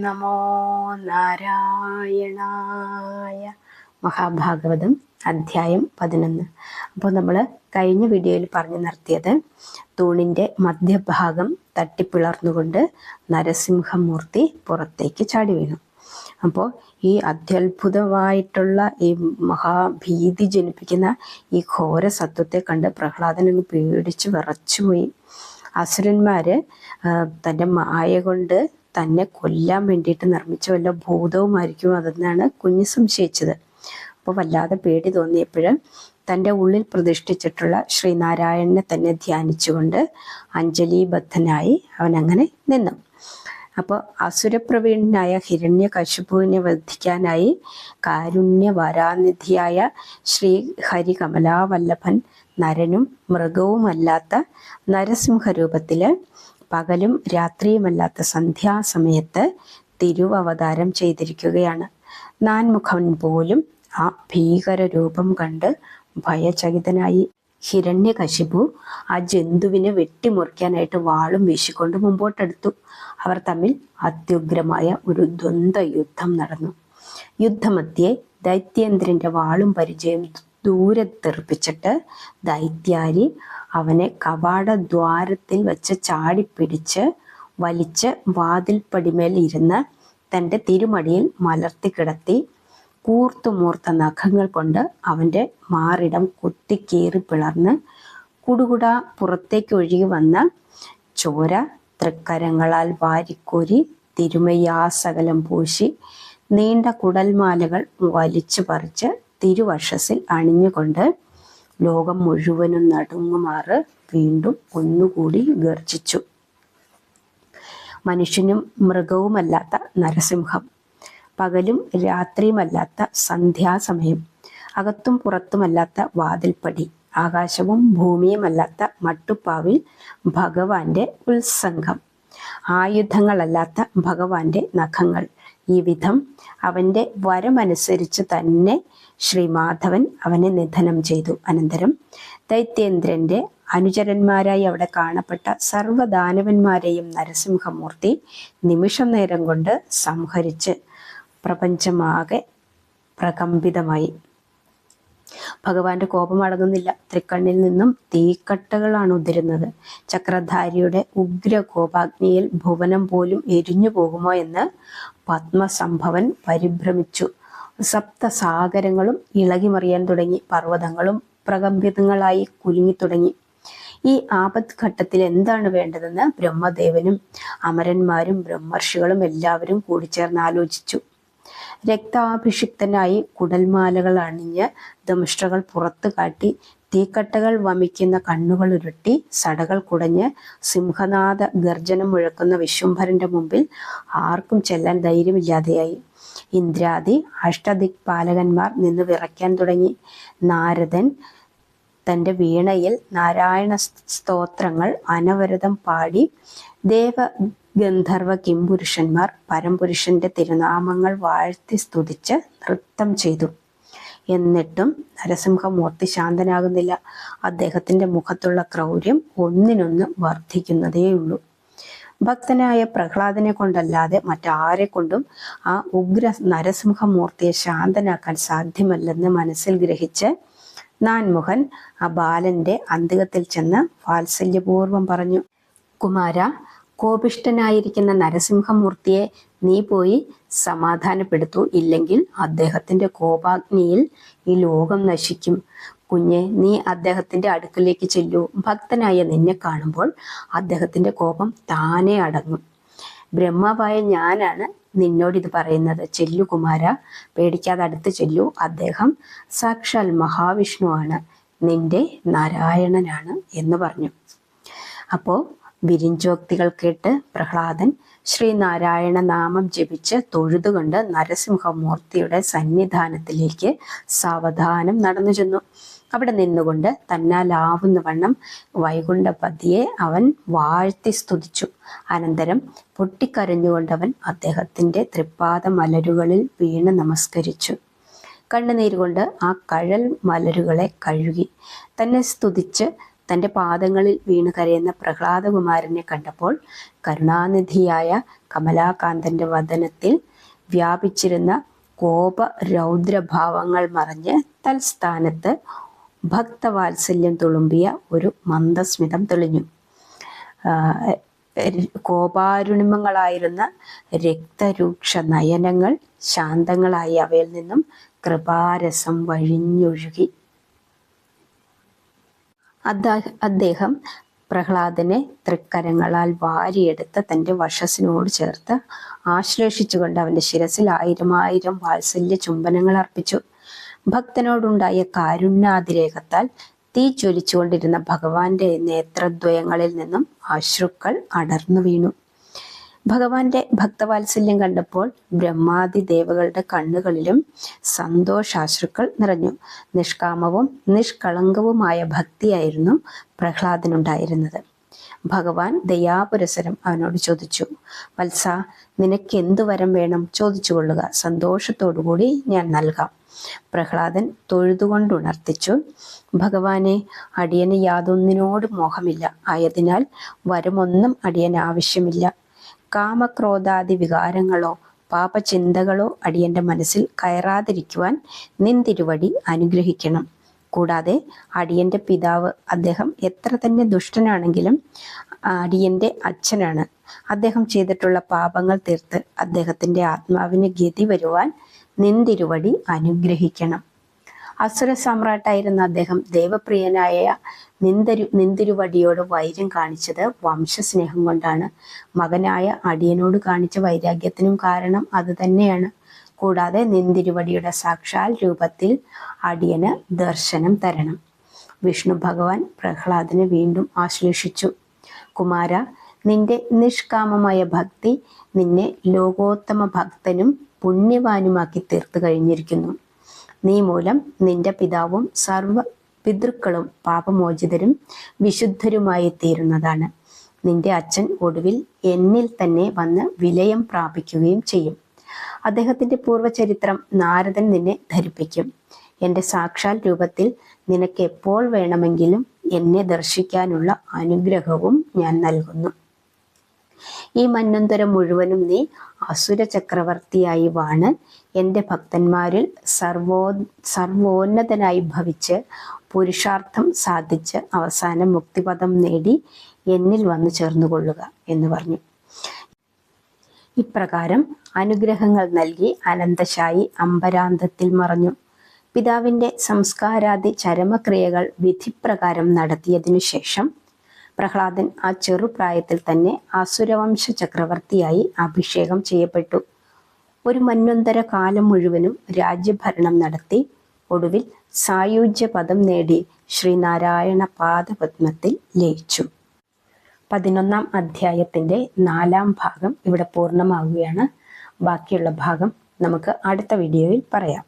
നമോ നാരായണായ. മഹാഭാഗവതം അധ്യായം 11. അപ്പോൾ നമ്മൾ കഴിഞ്ഞ വീഡിയോയിൽ പറഞ്ഞു നിർത്തിയത് തൂണിൻ്റെ മധ്യഭാഗം തട്ടിപ്പിളർന്നുകൊണ്ട് നരസിംഹമൂർത്തി പുറത്തേക്ക് ചാടി വീണു. അപ്പോൾ ഈ അത്യത്ഭുതമായിട്ടുള്ള ഈ മഹാഭീതി ജനിപ്പിക്കുന്ന ഈ ഘോര സത്വത്തെ കണ്ട് പ്രഹ്ലാദനങ്ങ് പേടിച്ച് വിറച്ചുപോയി. അസുരന്മാര് തൻ്റെ മായ കൊണ്ട് തന്നെ കൊല്ലാൻ വേണ്ടിയിട്ട് നിർമ്മിച്ച വല്ല ഭൂതവുമായിരിക്കും അതെന്നാണ് കുഞ്ഞ് സംശയിച്ചത്. അപ്പോൾ വല്ലാതെ പേടി തോന്നിയപ്പോൾ തൻ്റെ ഉള്ളിൽ പ്രതിഷ്ഠിച്ചിട്ടുള്ള ശ്രീനാരായണനെ തന്നെ ധ്യാനിച്ചുകൊണ്ട് അഞ്ജലിബദ്ധനായി അവനങ്ങനെ നിന്നു. അപ്പോൾ അസുരപ്രവീണനായ ഹിരണ്യകശിപുവിനെ വധിക്കാനായി കാരുണ്യവരാനിധിയായ ശ്രീ ഹരികമലാവല്ലഭൻ നരനും മൃഗവുമല്ലാത്ത നരസിംഹരൂപത്തിൽ പകലും രാത്രിയുമല്ലാത്ത സന്ധ്യാസമയത്ത് തിരുവവതാരം ചെയ്തിരിക്കുകയാണ്. നാൻമുഖൻ പോലും ആ ഭീകര രൂപം കണ്ട് ഭയചകിതനായി. ഹിരണ്യകശിപു ആ ജന്തുവിനെ വെട്ടിമുറിക്കാനായിട്ട് വാളും വീശിക്കൊണ്ട് മുമ്പോട്ടെടുത്തു. അവർ തമ്മിൽ അത്യുഗ്രമായ ഒരു ദ്വന്ദ്വ യുദ്ധം നടന്നു. യുദ്ധമധ്യേ ദൈത്യേന്ദ്രന്റെ വാളും പരിചയം ദൂരെ തെറിപ്പിച്ചിട്ട് ദൈത്യാരി അവനെ കവാടദ്വാരത്തിൽ വെച്ച് ചാടിപ്പിടിച്ച് വലിച്ച് വാതിൽപ്പടിമേൽ ഇരുന്ന് തൻ്റെ തിരുമടിയിൽ മലർത്തി കിടത്തി കൂർത്തുമൂർത്ത നഖങ്ങൾ കൊണ്ട് അവൻ്റെ മാറിടം കുത്തിക്കീറി പിളർന്ന് കുടുകുട പുറത്തേക്ക് ഒഴുകി വന്ന ചോര തൃക്കരങ്ങളാൽ വാരിക്കോരി തിരുമയാസകലം പൂശി നീണ്ട കുടൽമാലകൾ വലിച്ചു പറിച്ച് തിരുവക്ഷസിൽ അണിഞ്ഞുകൊണ്ട് ലോകം മുഴുവനും നടുങ്ങുമാറ് വീണ്ടും ഒന്നുകൂടി ഗർജിച്ചു. മനുഷ്യനും മൃഗവുമല്ലാത്ത നരസിംഹം, പകലും രാത്രിയുമല്ലാത്ത സന്ധ്യാസമയം, അകത്തും പുറത്തുമല്ലാത്ത വാതിൽപ്പടി, ആകാശവും ഭൂമിയുമല്ലാത്ത മട്ടുപ്പാവിൽ ഭഗവാന്റെ ഉത്സംഗം, ആയുധങ്ങളല്ലാത്ത ഭഗവാന്റെ നഖങ്ങൾ. ഈ വിധം അവൻ്റെ വരമനുസരിച്ച് തന്നെ ശ്രീമാധവൻ അവനെ നിധനം ചെയ്തു. അനന്തരം ദൈത്യേന്ദ്രന്റെ അനുചരന്മാരായി അവിടെ കാണപ്പെട്ട സർവ്വദാനവന്മാരെയും നരസിംഹമൂർത്തി നിമിഷം നേരം കൊണ്ട് സംഹരിച്ച് പ്രപഞ്ചമാകെ പ്രകമ്പിതമായി. ഭഗവാന്റെ കോപം അടങ്ങുന്നില്ല. തൃക്കണ്ണിൽ നിന്നും തീക്കട്ടകളാണ് ഉതിരുന്നത്. ചക്രധാരിയുടെ ഉഗ്ര കോപാഗ്നിയിൽ ഭുവനം പോലും എരിഞ്ഞു പോകുമോ എന്ന് പത്മസംഭവൻ പരിഭ്രമിച്ചു. സപ്തസാഗരങ്ങളും ഇളകിമറിയാൻ തുടങ്ങി. പർവ്വതങ്ങളും പ്രകമ്പിതങ്ങളായി കുലുങ്ങിത്തുടങ്ങി. ഈ ആപത് ഘട്ടത്തിൽ എന്താണ് വേണ്ടതെന്ന് ബ്രഹ്മദേവനും അമരന്മാരും ബ്രഹ്മർഷികളും എല്ലാവരും കൂടിച്ചേർന്ന് ആലോചിച്ചു. രക്താഭിഷിക്തനായി കുടൽമാലകൾ അണിഞ്ഞ് ദംഷ്ട്രകൾ പുറത്തു കാട്ടി തീക്കട്ടകൾ വമിക്കുന്ന കണ്ണുകൾ ഉരുട്ടി സടകൾ കുടഞ്ഞ് സിംഹനാഥ ഗർജനം മുഴക്കുന്ന വിശ്വംഭരന്റെ മുമ്പിൽ ആർക്കും ചെല്ലാൻ ധൈര്യമില്ലാതെയായി. ഇന്ദ്രാദി അഷ്ടദിക്പാലകന്മാർ നിന്ന് വിറയ്ക്കാൻ തുടങ്ങി. നാരദൻ തൻ്റെ വീണയിൽ നാരായണ സ്തോത്രങ്ങൾ അനവരതം പാടി. ദേവഗന്ധർവ കിംപുരുഷന്മാർ പരംപുരുഷന്റെ തിരുനാമങ്ങൾ വാഴ്ത്തി സ്തുതിച്ച് നൃത്തം ചെയ്തു. എന്നിട്ടും നരസിംഹമൂർത്തി ശാന്തനാകുന്നില്ല. അദ്ദേഹത്തിൻ്റെ മുഖത്തുള്ള ക്രൗര്യം ഒന്നിനൊന്ന് വർദ്ധിക്കുന്നതേയുള്ളൂ. ഭക്തനായ പ്രഹ്ലാദനെ കൊണ്ടല്ലാതെ മറ്റാരെ കൊണ്ടും ആ ഉഗ്ര നരസിംഹമൂർത്തിയെ ശാന്തനാക്കാൻ സാധ്യമല്ലെന്ന് മനസ്സിൽ ഗ്രഹിച്ച് നാൻമുഖൻ ആ ബാലന്റെ അന്തികത്തിൽ ചെന്ന് വാത്സല്യപൂർവം പറഞ്ഞു: കുമാര, കോപിഷ്ഠനായിരിക്കുന്ന നരസിംഹമൂർത്തിയെ നീ പോയി സമാധാനപ്പെടുത്തൂ. ഇല്ലെങ്കിൽ അദ്ദേഹത്തിന്റെ കോപാഗ്നിയിൽ ഈ ലോകം നശിക്കും. കുഞ്ഞെ, നീ അദ്ദേഹത്തിന്റെ അടുക്കലേക്ക് ചെല്ലൂ. ഭക്തനായ നിന്നെ കാണുമ്പോൾ അദ്ദേഹത്തിന്റെ കോപം താനേ അടങ്ങും. ബ്രഹ്മാവായ ഞാനാണ് നിന്നോടിത് പറയുന്നത്. ചെല്ലു കുമാര, പേടിക്കാതെ അടുത്ത് ചെല്ലൂ. അദ്ദേഹം സാക്ഷാൽ മഹാവിഷ്ണുവാണ്, നിന്റെ നാരായണനാണ് എന്ന് പറഞ്ഞു. അപ്പോൾ വിരിഞ്ചോക്തികൾ കേട്ട് പ്രഹ്ലാദൻ ശ്രീനാരായണ നാമം ജപിച്ച് തൊഴുതുകൊണ്ട് നരസിംഹമൂർത്തിയുടെ സന്നിധാനത്തിലേക്ക് സാവധാനം നടന്നു ചെന്നു. അവിടെ നിന്നുകൊണ്ട് തന്നാലാവുന്ന വണ്ണം വൈകുണ്ഠപതിയെ അവൻ വാഴ്ത്തി സ്തുതിച്ചു. അനന്തരം പൊട്ടിക്കരഞ്ഞുകൊണ്ടവൻ അദ്ദേഹത്തിൻ്റെ തൃപ്പാദ മലരുകളിൽ വീണ് നമസ്കരിച്ചു. കണ്ണുനീരുകൊണ്ട് ആ കഴൽ മലരുകളെ കഴുകി തന്നെ സ്തുതിച്ച് തൻ്റെ പാദങ്ങളിൽ വീണ് കരയുന്ന പ്രഹ്ലാദകുമാരനെ കണ്ടപ്പോൾ കരുണാനിധിയായ കമലാകാന്തന്റെ വദനത്തിൽ വ്യാപിച്ചിരുന്ന കോപ രൗദ്രഭാവങ്ങൾ മറഞ്ഞ് തൽസ്ഥാനത്ത് ഭക്തവാത്സല്യം തുളുമ്പിയ ഒരു മന്ദസ്മിതം തെളിഞ്ഞു. കോപാരുണിമങ്ങളായിരുന്ന രക്തരൂക്ഷ നയനങ്ങൾ ശാന്തങ്ങളായി അവയിൽ നിന്നും കൃപാരസം വഴിഞ്ഞൊഴുകി. അദ്ദേഹം പ്രഹ്ലാദനെ തൃക്കരങ്ങളാൽ വാരിയെടുത്ത് തൻ്റെ വശസ്സിനോട് ചേർത്ത് ആശ്ലേഷിച്ചുകൊണ്ട് അവൻ്റെ ശിരസിൽ 1000 വാത്സല്യ ചുംബനങ്ങൾ അർപ്പിച്ചു. ഭക്തനോടുണ്ടായ കാരുണ്യാതിരേകത്താൽ തീ ജ്വലിച്ചുകൊണ്ടിരുന്ന ഭഗവാന്റെ നേത്രദ്വയങ്ങളിൽ നിന്നും അശ്രുക്കൾ അടർന്നു വീണു. ഭഗവാന്റെ ഭക്തവാത്സല്യം കണ്ടപ്പോൾ ബ്രഹ്മാദി ദേവകളുടെ കണ്ണുകളിലും സന്തോഷാശ്രുക്കൾ നിറഞ്ഞു. നിഷ്കാമവും നിഷ്കളങ്കവുമായ ഭക്തിയായിരുന്നു പ്രഹ്ലാദനുണ്ടായിരുന്നത്. ഭഗവാൻ ദയാപുരസരം അവനോട് ചോദിച്ചു, വത്സ, നിനക്ക് എന്തു വരം വേണം? ചോദിച്ചു കൊള്ളുക, സന്തോഷത്തോടുകൂടി ഞാൻ നൽകാം. പ്രഹ്ലാദൻ തൊഴുതുകൊണ്ടുണർത്തിച്ചു, ഭഗവാനെ, അടിയന് യാതൊന്നിനോടും മോഹമില്ല. ആയതിനാൽ വരമൊന്നും അടിയന് ആവശ്യമില്ല. കാമക്രോധാദി വികാരങ്ങളോ പാപചിന്തകളോ അടിയന്റെ മനസ്സിൽ കയറാതിരിക്കുവാൻ നിൻ തിരുവടി അനുഗ്രഹിക്കണം. കൂടാതെ അടിയന്റെ പിതാവ്, അദ്ദേഹം എത്ര തന്നെ ദുഷ്ടനാണെങ്കിലും അടിയന്റെ അച്ഛനാണ്. അദ്ദേഹം ചെയ്തിട്ടുള്ള പാപങ്ങൾ തീർത്ത് അദ്ദേഹത്തിന്റെ ആത്മാവിന് ഗതി വരുവാൻ നിൻ തിരുവടി അനുഗ്രഹിക്കണം. അസുര സമ്രാട്ടായിരുന്ന അദ്ദേഹം ദേവപ്രിയനായ നിന്തിരുവടിയോട് വൈര്യം കാണിച്ചത് വംശസ്നേഹം കൊണ്ടാണ്. മകനായ അടിയനോട് കാണിച്ച വൈരാഗ്യത്തിനും കാരണം അത് തന്നെയാണ്. കൂടാതെ നിന്തിരുവടിയുടെ സാക്ഷാൽ രൂപത്തിൽ അടിയന് ദർശനം തരണം. വിഷ്ണു ഭഗവാൻ പ്രഹ്ലാദനെ വീണ്ടും ആശ്ലേഷിച്ചു. കുമാര, നിന്റെ നിഷ്കാമമായ ഭക്തി നിന്നെ ലോകോത്തമ ഭക്തനും പുണ്യവാനുമാക്കി തീർത്തു കഴിഞ്ഞിരിക്കുന്നു. നീ മൂലം നിന്റെ പിതാവും സർവ പിതൃക്കളും പാപമോചിതരും വിശുദ്ധരുമായി തീരുന്നതാണ്. നിന്റെ അച്ഛൻ ഒടുവിൽ എന്നിൽ തന്നെ വന്ന് വിലയം പ്രാപിക്കുകയും ചെയ്യും. അദ്ദേഹത്തിന്റെ പൂർവ്വചരിത്രം നാരദൻ നിന്നെ ധരിപ്പിക്കും. എൻ്റെ സാക്ഷാൽ രൂപത്തിൽ നിനക്ക് എപ്പോൾ വേണമെങ്കിലും എന്നെ ദർശിക്കാനുള്ള അനുഗ്രഹവും ഞാൻ നൽകുന്നു. ഈ മന്വന്തരം മുഴുവനും നീ അസുര ചക്രവർത്തിയായി വാണ് എൻ്റെ ഭക്തന്മാരിൽ സർവോന്നതനായി ഭവിച്ച് പുരുഷാർത്ഥം സാധിച്ച് അവസാനം മുക്തിപദം നേടി എന്നിൽ വന്നു ചേർന്നുകൊള്ളുക എന്ന് പറഞ്ഞു. ഇപ്രകാരം അനുഗ്രഹങ്ങൾ നൽകി അനന്തശായി അമ്പരാന്തത്തിൽ മറഞ്ഞു. പിതാവിൻ്റെ സംസ്കാരാദി ചരമക്രിയകൾ വിധിപ്രകാരം നടത്തിയതിനു ശേഷം പ്രഹ്ലാദൻ ആ ചെറുപ്രായത്തിൽ തന്നെ അസുരവംശ ചക്രവർത്തിയായി അഭിഷേകം ചെയ്യപ്പെട്ടു. ഒരു മന്വന്തര കാലം മുഴുവനും രാജ്യഭരണം നടത്തി ഒടുവിൽ സായുജ്യ പദം നേടി ശ്രീനാരായണ പാദപത്മത്തിൽ ലയിച്ചു. 11ാം അധ്യായത്തിൻ്റെ 4ാം ഭാഗം ഇവിടെ പൂർണ്ണമാവുകയാണ്. ബാക്കിയുള്ള ഭാഗം നമുക്ക് അടുത്ത വീഡിയോയിൽ പറയാം.